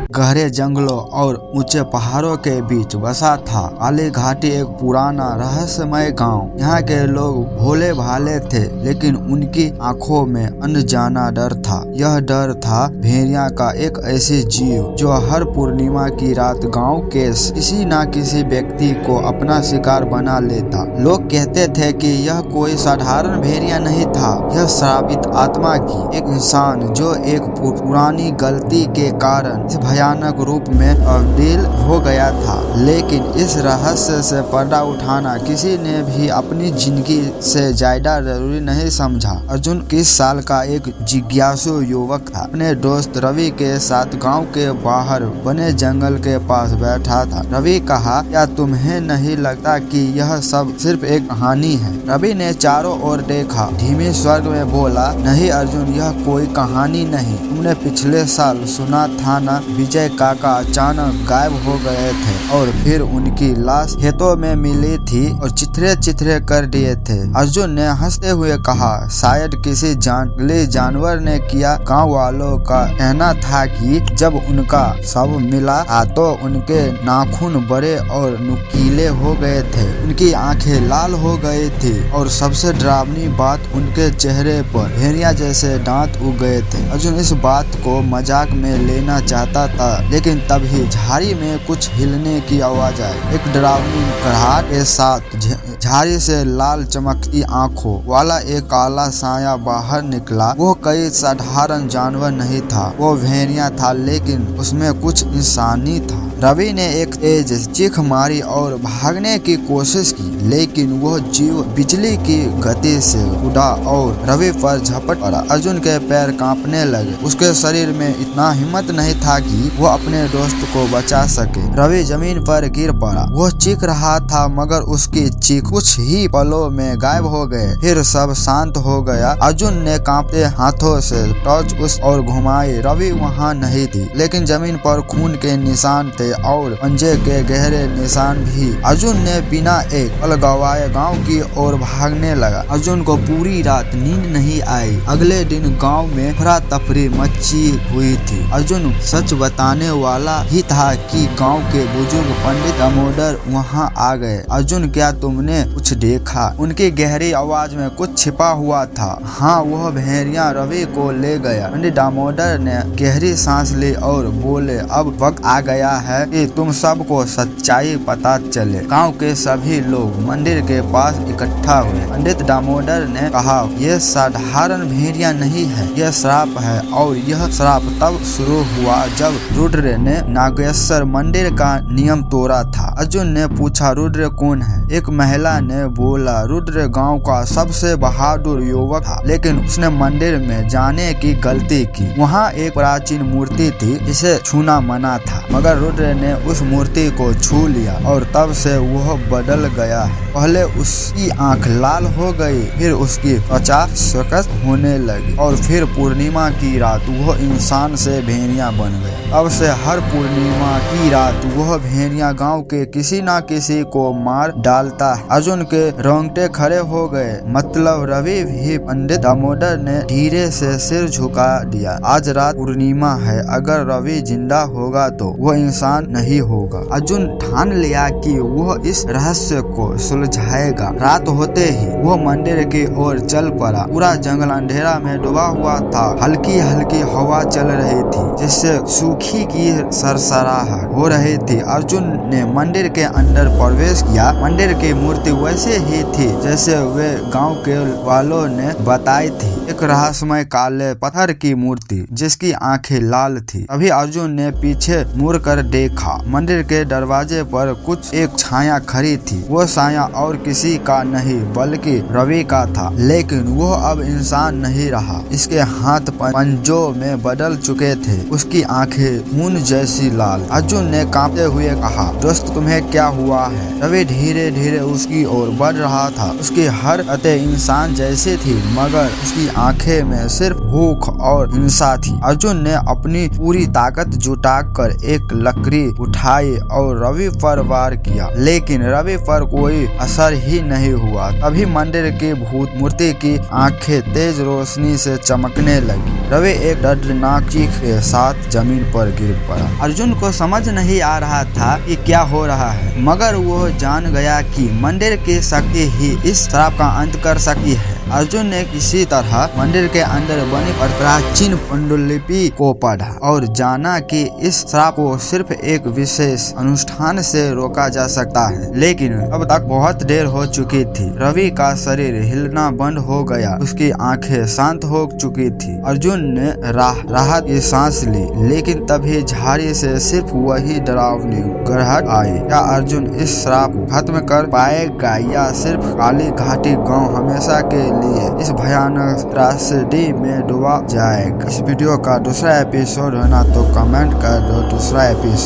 गहरे जंगलों और ऊंचे पहाड़ों के बीच बसा था। काली घाटी एक पुराना रहस्यमय गांव। यहाँ के लोग भोले भाले थे, लेकिन उनकी आंखों में अनजाना डर था। यह डर था भेड़िया का, एक ऐसी जीव जो हर पूर्णिमा की रात गांव के किसी न किसी व्यक्ति को अपना शिकार बना लेता। लोग कहते थे कि यह कोई साधारण भेड़िया नहीं था, यह श्रापित आत्मा की एक इंसान जो एक पुरानी गलती के कारण भयानक रूप में तब्दील हो गया था। लेकिन इस रहस्य से पर्दा उठाना किसी ने भी अपनी जिंदगी से ज्यादा जरूरी नहीं समझा। अर्जुन 21 साल का एक जिज्ञासु युवक था। अपने दोस्त रवि के साथ गांव के बाहर बने जंगल के पास बैठा था। रवि कहा, क्या तुम्हें नहीं लगता कि यह सब सिर्फ एक कहानी है? रवि ने चारों ओर देखा, धीमे स्वर में बोला, नहीं अर्जुन, यह कोई कहानी नहीं। तुमने पिछले साल सुना था ना, विजय काका अचानक गायब हो गए थे और फिर उनकी लाश खेतों में मिली थी और चिथरे चिथरे कर दिए थे। अर्जुन ने हंसते हुए कहा, शायद किसी जंगली जानवर ने किया। गांव वालों का कहना था कि जब उनका शव मिला तो उनके नाखून बड़े और नुकीले हो गए थे, उनकी आंखें लाल हो गई थी और सबसे डरावनी बात, उनके चेहरे पर भेड़िया जैसे दांत उग गए थे। अर्जुन इस बात को मजाक में लेना चाहता था, लेकिन तभी झाड़ी में कुछ हिलने की आवाज आई। एक डरावनी कराहट के साथ झाड़ी से लाल चमकती आंखों वाला एक काला साया बाहर निकला। वो कोई साधारण जानवर नहीं था, वो भेड़िया था, लेकिन उसमें कुछ इंसानी था। रवि ने एक तेज चीख मारी और भागने की कोशिश की, लेकिन वह जीव बिजली की गति से उड़ा और रवि पर झपट पड़ा। अर्जुन के पैर कांपने लगे। उसके शरीर में इतना हिम्मत नहीं था कि वो अपने दोस्त को बचा सके। रवि जमीन पर गिर पड़ा। वो चीख रहा था, मगर उसकी चीख कुछ ही पलों में गायब हो गए। फिर सब शांत हो गया। अर्जुन ने कांपते हाथों से टॉर्च उस ओर घुमाई। रवि वहाँ नहीं थी, लेकिन जमीन पर खून के निशान थे और पंजे के गहरे निशान भी। अर्जुन ने बिना एक पल गवाए गांव की ओर भागने लगा। अर्जुन को पूरी रात नींद नहीं आई। अगले दिन गांव में अफरा तफरी मची हुई थी। अर्जुन सच बताने वाला ही था कि गांव के बुजुर्ग पंडित दामोदर वहां आ गए। अर्जुन, क्या तुमने कुछ देखा? उनकी गहरी आवाज में कुछ छिपा हुआ था। हाँ, वह भेड़िया रवि को ले गया। पंडित दामोदर ने गहरी सांस ली और बोले, अब वक्त आ गया है कि तुम सबको सच्चाई पता चले। गांव के सभी लोग मंदिर के पास इकट्ठा हुए। पंडित दामोदर ने कहा, यह साधारण भेड़िया नहीं है, यह श्राप है। और यह श्राप तब शुरू हुआ जब रुद्र ने नागेश्वर मंदिर का नियम तोड़ा था। अर्जुन ने पूछा, रुद्र कौन है? एक महिला ने बोला, रुद्र गांव का सबसे बहादुर युवक था, लेकिन उसने मंदिर में जाने की गलती की। वहाँ एक प्राचीन मूर्ति थी जिसे छूना मना था, मगर रुद्र ने उस मूर्ति को छू लिया और तब से वह बदल गया है। पहले उसकी आंख लाल हो गई, फिर उसकी त्वचा सख्त होने लगी और फिर पूर्णिमा की रात वह इंसान से भेड़िया बन गया। अब से हर पूर्णिमा की रात वह भेड़िया गांव के किसी न किसी को मार डालता है। अर्जुन के रोंगटे खड़े हो गए। मतलब रवि भी? पंडित दामोदर ने धीरे से सिर झुका दिया। आज रात पूर्णिमा है, अगर रवि जिंदा होगा तो वह इंसान नहीं होगा। अर्जुन ठान लिया कि वह इस रहस्य को सुलझाएगा। रात होते ही वह मंदिर की ओर चल पड़ा। पूरा जंगल अंधेरा में डूबा हुआ था। हल्की हल्की हवा चल रही थी, जिससे सूखी की सरसराहट हो रही थी। अर्जुन ने मंदिर के अंदर प्रवेश किया। मंदिर की मूर्ति वैसे ही थी जैसे वे गांव के वालों ने बताई थी, एक रहस्यमय काले पत्थर की मूर्ति जिसकी आंखें लाल थी। अभी अर्जुन ने पीछे मुड़कर देखा। मंदिर के दरवाजे पर कुछ एक छाया खड़ी थी। वो छाया और किसी का नहीं बल्कि रवि का था, लेकिन वो अब इंसान नहीं रहा। इसके हाथ पंजों में बदल चुके थे, उसकी आंखें खून जैसी लाल। अर्जुन ने कांपते हुए कहा, दोस्त तुम्हें क्या हुआ है? रवि धीरे धीरे उसकी की ओर बढ़ रहा था। उसकी हरकतें इंसान जैसी थी, मगर उसकी आंखें में सिर्फ भूख और हिंसा थी। अर्जुन ने अपनी पूरी ताकत जुटाकर एक लकड़ी उठाई और रवि पर वार किया, लेकिन रवि पर कोई असर ही नहीं हुआ। तभी मंदिर की भूत मूर्ति की आंखें तेज रोशनी से चमकने लगी। रवि एक दर्दनाक चीख के साथ जमीन पर गिर पड़ा। अर्जुन को समझ नहीं आ रहा था कि क्या हो रहा है, मगर वो जान गया कि मंदिर की शक्ति ही इस श्राप का अंत कर सकती है। अर्जुन ने किसी तरह मंदिर के अंदर बनी और प्राचीन पांडुलिपि को पढ़ा और जाना कि इस श्राप को सिर्फ एक विशेष अनुष्ठान से रोका जा सकता है। लेकिन अब तक बहुत देर हो चुकी थी। रवि का शरीर हिलना बंद हो गया, उसकी आंखें शांत हो चुकी थी। अर्जुन ने राहत की सांस ली, लेकिन तभी झाड़ी से सिर्फ वही डरावनी गड़गड़ाहट आई। क्या अर्जुन इस श्राप को खत्म कर पाएगा या सिर्फ काली घाटी गांव हमेशा के लिए इस भयानक त्रासदी में डूबा जाएगा? इस वीडियो का दूसरा एपिसोड होना तो कमेंट कर दो दूसरा एपिसोड।